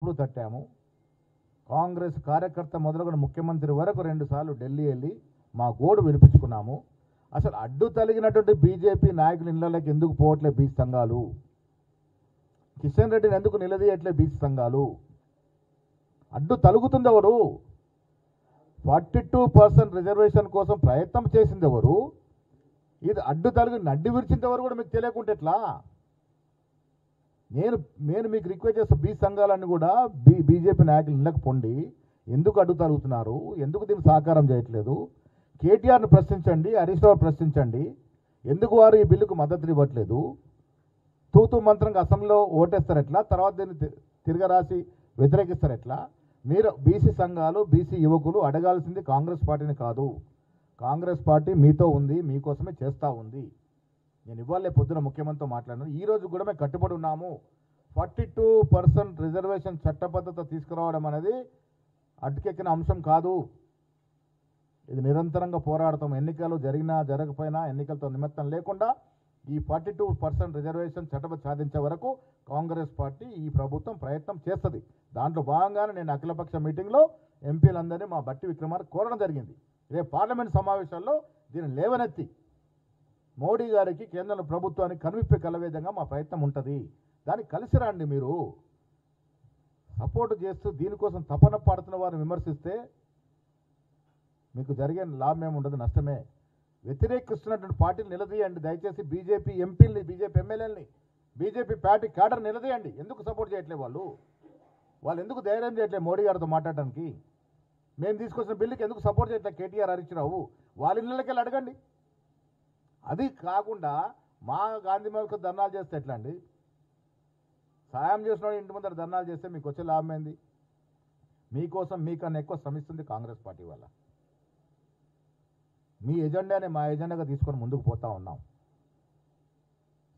తలుపులు తట్టాము. కాంగ్రెస్ కార్యకర్త మొదలుకొని ముఖ్యమంత్రి వరకు 2 సార్లు ఢిల్లీ వెళ్ళి మా గోడు వినిపించుకున్నాము. అసలు అడ్డు తలిగినటువంటి బీజేపీ నాయకులు ఇళ్లలోకి ఎందుకు పోవట్లే బీసీ సంఘాలు? కిషన్ రెడ్డిని ఎందుకు నిలదీయట్లే బీసీ సంఘాలు? అడ్డు తలుగుతుంది ఎవరు? 42% రిజర్వేషన్ కోసం ప్రయత్నం చేసింది ఎవరు? ఇది అడ్డు తలుగు నడ్డి విరిచింది ఎవరు కూడా మీకు తెలియకుంటే ఎట్లా? నేను మీకు రిక్వెస్ట్ చేస్తా, బీసీ సంఘాలన్నీ కూడా బీజేపీ నాయకులు ఇళ్ళకి పొండి. ఎందుకు అడ్డు తలుగుతున్నారు? ఎందుకు దీన్ని సహకారం చేయట్లేదు? కేటీఆర్ను ప్రశ్నించండి, హరీష్ రావు ప్రశ్నించండి. ఎందుకు వారు ఈ బిల్లుకు మద్దతు ఇవ్వట్లేదు? తూతూ మంత్రంగా అసెంబ్లీలో ఓటేస్తారు ఎట్లా? తర్వాత దీన్ని తిరగరాసి వ్యతిరేకిస్తారు ఎట్లా? మీరు బీసీ సంఘాలు, బీసీ యువకులు అడగాల్సింది కాంగ్రెస్ పార్టీని కాదు. కాంగ్రెస్ పార్టీ మీతో ఉంది, మీకోసమే చేస్తూ ఉంది. నేను ఇవాళ పొద్దున ముఖ్యమంత్రితో మాట్లాడినాను. ఈ రోజు కూడా మేము కట్టుబడి ఉన్నాము. 42% రిజర్వేషన్ చట్టబద్ధత తీసుకురావడం అనేది అడ్డుకెక్కిన అంశం కాదు. ఇది నిరంతరంగా పోరాడతాం. ఎన్నికలు జరిగినా జరగకపోయినా ఎన్నికలతో నిమిత్తం లేకుండా ఈ 42% రిజర్వేషన్ చట్టబద్ధ సాధించే వరకు కాంగ్రెస్ పార్టీ, ఈ ప్రభుత్వం ప్రయత్నం చేస్తుంది. దాంట్లో భాగంగానే నేను అఖిలపక్ష మీటింగ్లో ఎంపీలందరినీ మా బట్టి విక్రమార్క కోరడం జరిగింది. రేపు పార్లమెంట్ సమావేశాల్లో దీన్ని లేవనెత్తి మోడీ గారికి, కేంద్ర ప్రభుత్వానికి కనువిప్పే కలవేదంగా మా ప్రయత్నం ఉంటుంది. దానికి కలిసి రండి. మీరు సపోర్ట్ చేస్తూ దీనికోసం తపన పడుతున్న వారిని విమర్శిస్తే మీకు జరిగే లాభం ఏముండదు, నష్టమే. వ్యతిరేకిస్తున్నటువంటి పార్టీలు నిలదీయండి దయచేసి. బీజేపీ ఎంపీలని, బీజేపీ ఎమ్మెల్యేలని, బీజేపీ పార్టీ క్యాడర్ నిలదీయండి. ఎందుకు సపోర్ట్ చేయట్లేదు వాళ్ళు ఎందుకు ధైర్యం చేయట్లేదు మోడీ గారితో మాట్లాడడానికి? మేము తీసుకొచ్చిన బిల్లుకి ఎందుకు సపోర్ట్ చేయట్లేదు కేటీఆర్, హరీష్ రావు? వాళ్ళ ఇళ్ళకి వెళ్ళి అడగండి. అది కాకుండా మా గాంధీ మార్గ ధర్నాలు చేస్తే ఎట్లా అండి? సాయం చేసిన ఇంటి ముందర ధర్నాలు చేస్తే మీకు వచ్చే లాభం ఏంది? మీకోసం మీకన్నా ఎక్కువ శ్రమిస్తుంది కాంగ్రెస్ పార్టీ వల్ల. మీ ఎజెండానే మా ఎజెండాగా తీసుకొని ముందుకు పోతా ఉన్నాం.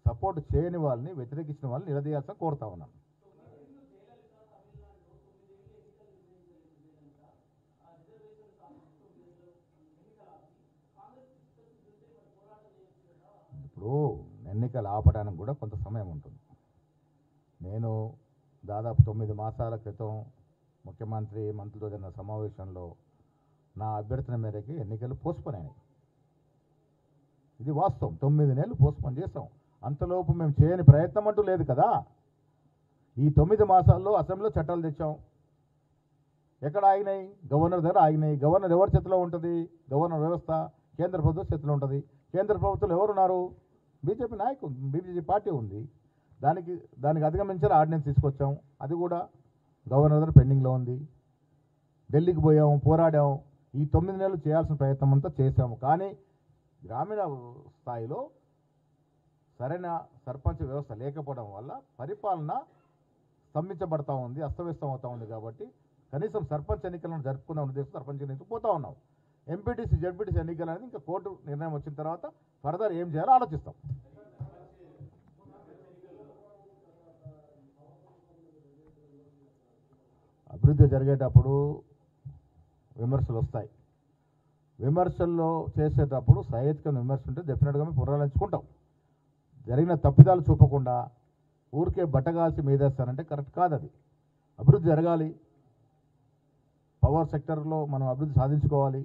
సపోర్ట్ చేయని వాళ్ళని, వ్యతిరేకించిన వాళ్ళని నిలదీయాల్సిన కోరుతా ఉన్నాను. ఇప్పుడు ఎన్నికలు ఆపడానికి కూడా కొంత సమయం ఉంటుంది. నేను దాదాపు 9 మాసాల క్రితం ముఖ్యమంత్రి మంత్రులతో జరిగిన సమావేశంలో నా అభ్యర్థన మేరకు ఎన్నికలు పోస్ట్పోన్ అయినాయి. ఇది వాస్తవం. 9 నెలలు పోస్ట్పోన్ చేస్తాం. అంతలోపు మేము చేయని ప్రయత్నం అంటూ లేదు కదా. ఈ 9 మాసాల్లో అసెంబ్లీలో చట్టాలు తెచ్చాం. ఎక్కడ ఆగినాయి? గవర్నర్ దగ్గర ఆగినాయి. గవర్నర్ ఎవరి చేతిలో ఉంటుంది? గవర్నర్ వ్యవస్థ కేంద్ర ప్రభుత్వం చేతిలో ఉంటుంది. కేంద్ర ప్రభుత్వంలో ఎవరున్నారు? బీజేపీ నాయకులు, బీజేపీ పార్టీ ఉంది. దానికి అధిగమించారు ఆర్డినెన్స్ తీసుకొచ్చాం. అది కూడా గవర్నర్ దగ్గర పెండింగ్లో ఉంది. ఢిల్లీకి పోయాము, పోరాడాము. ఈ 9 నెలలు చేయాల్సిన ప్రయత్నం అంతా చేశాము. కానీ గ్రామీణ స్థాయిలో సరైన సర్పంచ్ వ్యవస్థ లేకపోవడం వల్ల పరిపాలన స్తంభించబడతా ఉంది, అస్తవ్యస్తం అవుతూ ఉంది. కాబట్టి కనీసం సర్పంచ్ ఎన్నికలను జరుపుకుందాం ఉద్దేశం సర్పంచ్ ఎన్నికలు పోతా ఉన్నాం. ఎంపీటీసీ, జడ్పీటీసీ ఎన్నికలు అనేది ఇంకా కోర్టు నిర్ణయం వచ్చిన తర్వాత ఫర్దర్ ఏం చేయాలో ఆలోచిస్తాం. అభివృద్ధి జరిగేటప్పుడు విమర్శలు వస్తాయి. విమర్శల్లో చేసేటప్పుడు సహేతుకమైన విమర్శ ఉంటే డెఫినెట్గా మేము పునరాలించుకుంటాం. జరిగిన తప్పిదాలు చూపకుండా ఊరికే బట్టగాల్సి మీదేస్తానంటే కరెక్ట్ కాదు. అది అభివృద్ధి జరగాలి. పవర్ సెక్టర్లో మనం అభివృద్ధి సాధించుకోవాలి.